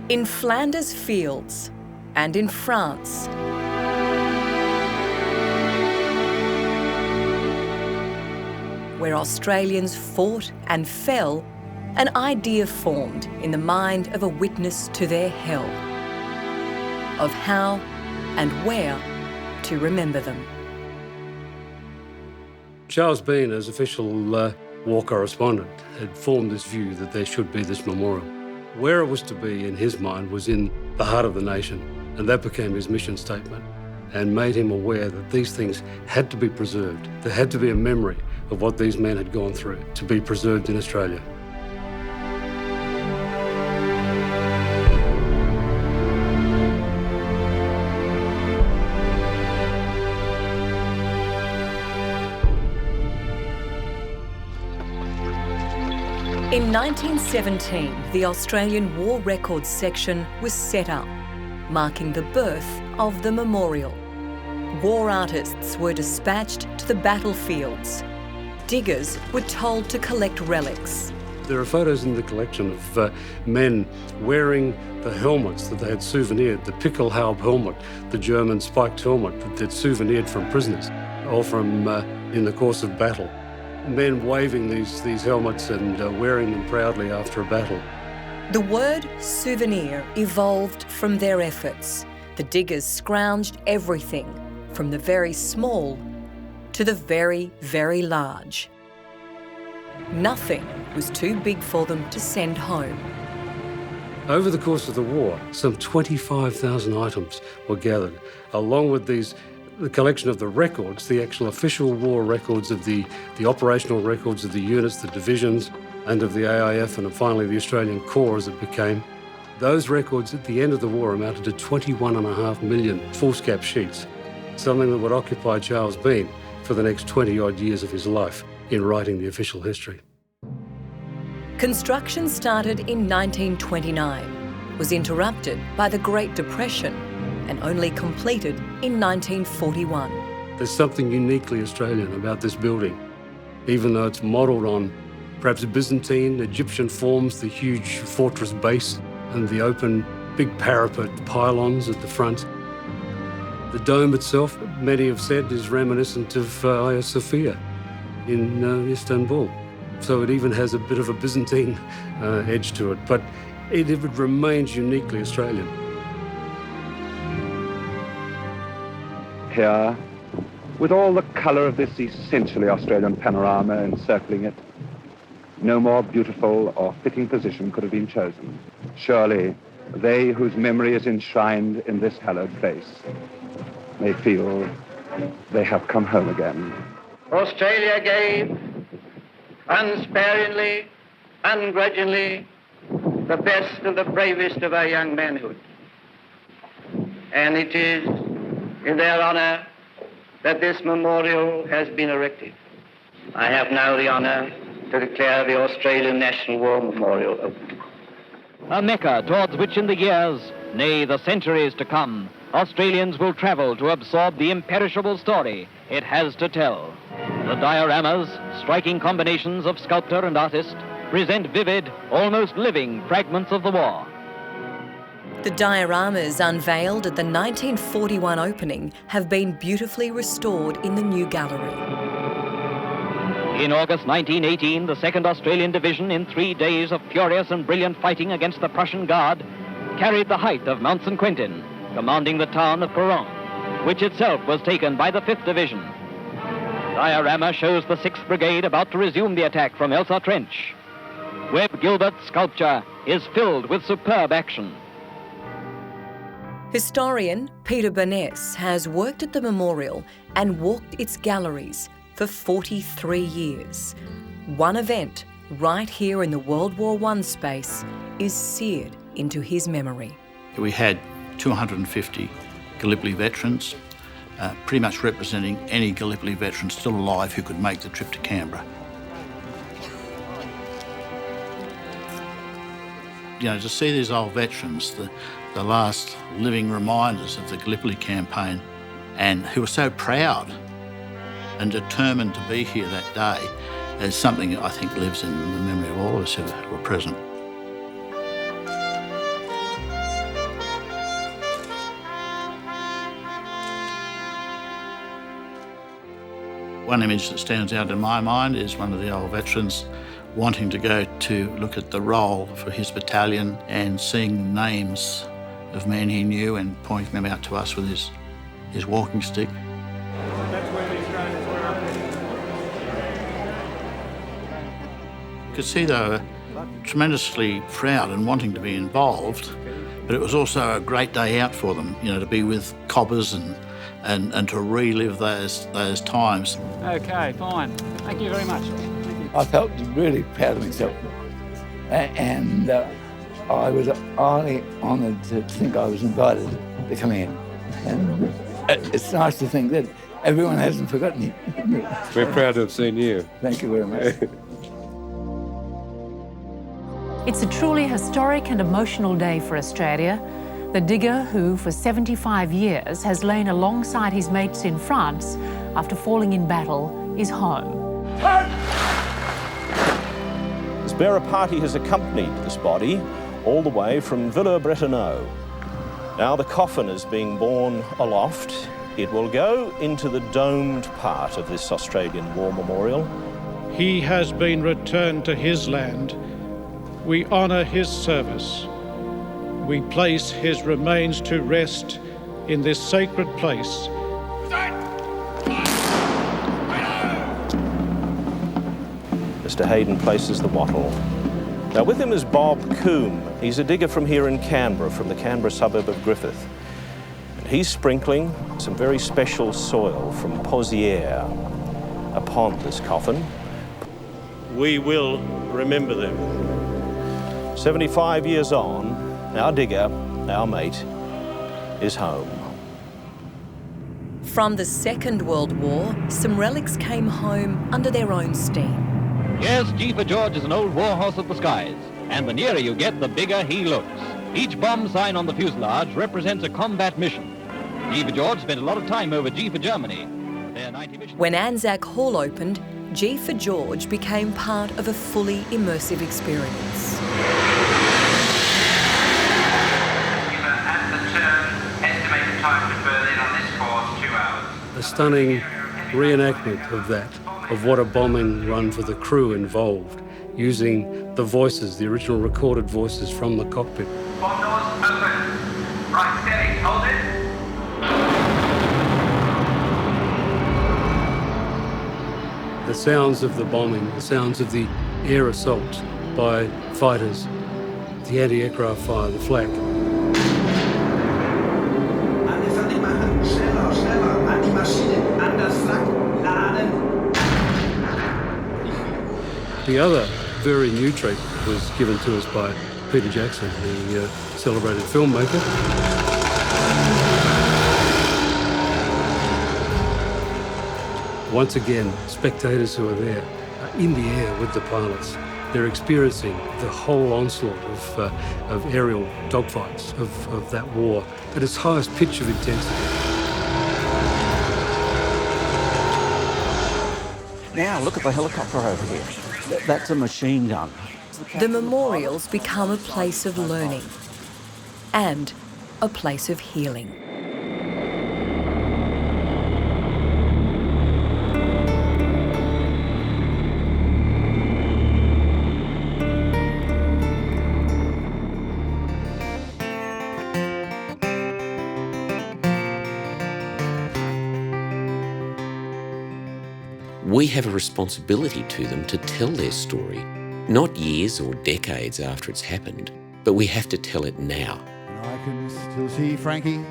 In Flanders fields and in France, where Australians fought and fell, an idea formed in the mind of a witness to their hell, of how and where to remember them. Charles Bean, as official war correspondent, had formed this view that there should be this memorial. Where it was to be, in his mind, was in the heart of the nation, and that became his mission statement and made him aware that these things had to be preserved. There had to be a memory of what these men had gone through to be preserved in Australia. In 1917, the Australian War Records section was set up, marking the birth of the memorial. War artists were dispatched to the battlefields. Diggers were told to collect relics. There are photos in the collection of men wearing the helmets that they had souvenired, the Pickelhaube helmet, the German spiked helmet that they'd souvenired from prisoners or from in the course of battle. Men waving these helmets and wearing them proudly after a battle. The word souvenir evolved from their efforts. The diggers scrounged everything, from the very small to the very, very large. Nothing was too big for them to send home. Over the course of the war, some 25,000 items were gathered, along with the collection of the records, the actual official war records of the operational records of the units, the divisions, and of the AIF, and finally the Australian Corps as it became. Those records at the end of the war amounted to 21.5 million foolscap sheets, something that would occupy Charles Bean for the next 20-odd years of his life in writing the official history. Construction started in 1929, was interrupted by the Great Depression, and only completed in 1941. There's something uniquely Australian about this building, even though it's modelled on perhaps Byzantine, Egyptian forms, the huge fortress base and the open big parapet pylons at the front. The dome itself, many have said, is reminiscent of Hagia Sophia in Istanbul. So it even has a bit of a Byzantine edge to it, but it remains uniquely Australian. Here, with all the colour of this essentially Australian panorama encircling it, no more beautiful or fitting position could have been chosen. Surely, they whose memory is enshrined in this hallowed place may feel they have come home again. Australia gave unsparingly, ungrudgingly, the best of the bravest of our young manhood. And it is in their honour that this memorial has been erected. I have now the honour to declare the Australian National War Memorial open. A mecca towards which in the years, nay, the centuries to come, Australians will travel to absorb the imperishable story it has to tell. The dioramas, striking combinations of sculptor and artist, present vivid, almost living fragments of the war. The dioramas unveiled at the 1941 opening have been beautifully restored in the new gallery. In August 1918, the 2nd Australian Division, in 3 days of furious and brilliant fighting against the Prussian Guard, carried the height of Mount St. Quentin, commanding the town of Peron, which itself was taken by the 5th Division. Diorama shows the 6th Brigade about to resume the attack from Elsa Trench. Webb Gilbert's sculpture is filled with superb action. Historian Peter Burness has worked at the memorial and walked its galleries for 43 years. One event right here in the World War I space is seared into his memory. We had 250 Gallipoli veterans, pretty much representing any Gallipoli veteran still alive who could make the trip to Canberra. You know, to see these old veterans, the last living reminders of the Gallipoli campaign, and who were so proud and determined to be here that day, is something I think lives in the memory of all of us who were present. One image that stands out in my mind is one of the old veterans wanting to go to look at the roll for his battalion and seeing names of men he knew and pointing them out to us with his walking stick. That's where these guys were up You could see they were tremendously proud and wanting to be involved, but it was also a great day out for them, to be with cobbers and to relive those times. Okay, fine. Thank you very much. I felt really proud of myself, and I was highly honoured to think I was invited to come in. And it's nice to think that everyone hasn't forgotten you. We're proud to have seen you. Thank you very much. It's a truly historic and emotional day for Australia. The digger who, for 75 years, has lain alongside his mates in France after falling in battle, is home. This bearer party has accompanied this body all the way from Villers-Bretonneux. Now the coffin is being borne aloft. It will go into the domed part of this Australian War Memorial. He has been returned to his land. We honour his service. We place his remains to rest in this sacred place. Mr. Hayden places the wattle. Now with him is Bob Coombe. He's a digger from here in Canberra, from the Canberra suburb of Griffith. And he's sprinkling some very special soil from Pozières upon this coffin. We will remember them. 75 years on, our digger, our mate, is home. From the Second World War, some relics came home under their own steam. Yes, G for George is an old warhorse of the skies, and the nearer you get, the bigger he looks. Each bomb sign on the fuselage represents a combat mission. G for George spent a lot of time over G for Germany. Their 90 missions. When Anzac Hall opened, G for George became part of a fully immersive experience. A stunning reenactment of that, of what a bombing run for the crew involved, using the voices, the original recorded voices from the cockpit. Bomb doors open. Right, steady, hold it. The sounds of the bombing, the sounds of the air assault by fighters, the anti-aircraft fire, the flak. The other very new treatment was given to us by Peter Jackson, the celebrated filmmaker. Once again, spectators who are there are in the air with the pilots. They're experiencing the whole onslaught of aerial dogfights of that war at its highest pitch of intensity. Now, look at the helicopter over here. That's a machine gun. The memorials become a place of learning and a place of healing. We have a responsibility to them to tell their story, not years or decades after it's happened, but we have to tell it now. And I can still see Frankie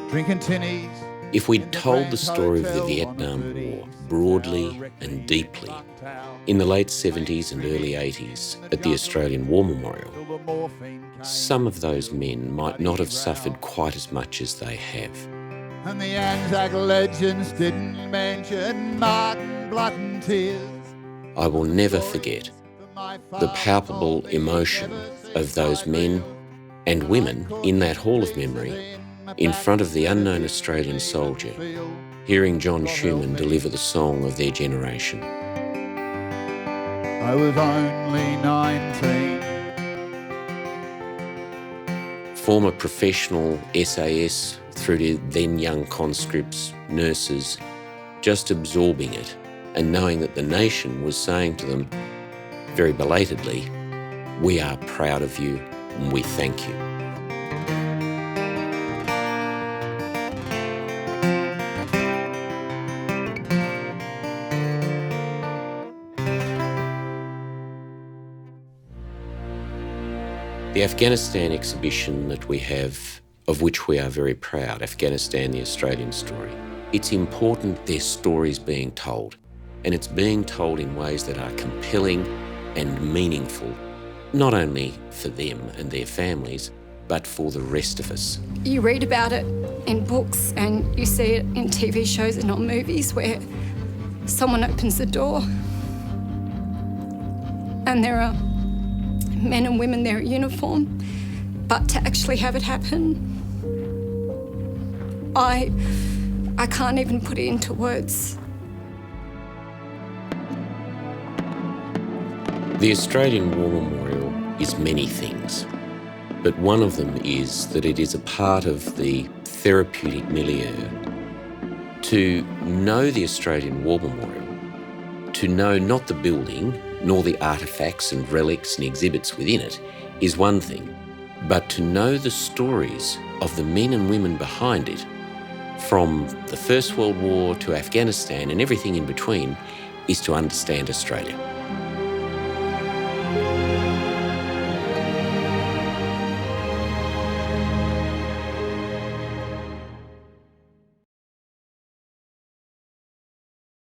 drinking tinnies. If we'd told the story of the Vietnam War broadly and deeply in the late 70s and early 80s at the Australian War Memorial, some of those men might not have suffered quite as much as they have. And the Anzac legends didn't mention Martin blood and tears. I will never forget the palpable emotion of those men and women in that Hall of Memory in front of the unknown Australian soldier, hearing John Schumann deliver the song of their generation. I was only 19. Former professional SAS through to then young conscripts, nurses, just absorbing it and knowing that the nation was saying to them, very belatedly, we are proud of you and we thank you. The Afghanistan exhibition that we have, of which we are very proud, Afghanistan, the Australian Story, it's important their story's being told, and it's being told in ways that are compelling and meaningful, not only for them and their families, but for the rest of us. You read about it in books and you see it in TV shows and on movies where someone opens the door and there are men and women there in uniform, but to actually have it happen, I can't even put it into words. The Australian War Memorial is many things, but one of them is that it is a part of the therapeutic milieu. To know the Australian War Memorial, to know not the building, nor the artefacts and relics and exhibits within it, is one thing, but to know the stories of the men and women behind it, from the First World War to Afghanistan and everything in between, is to understand Australia.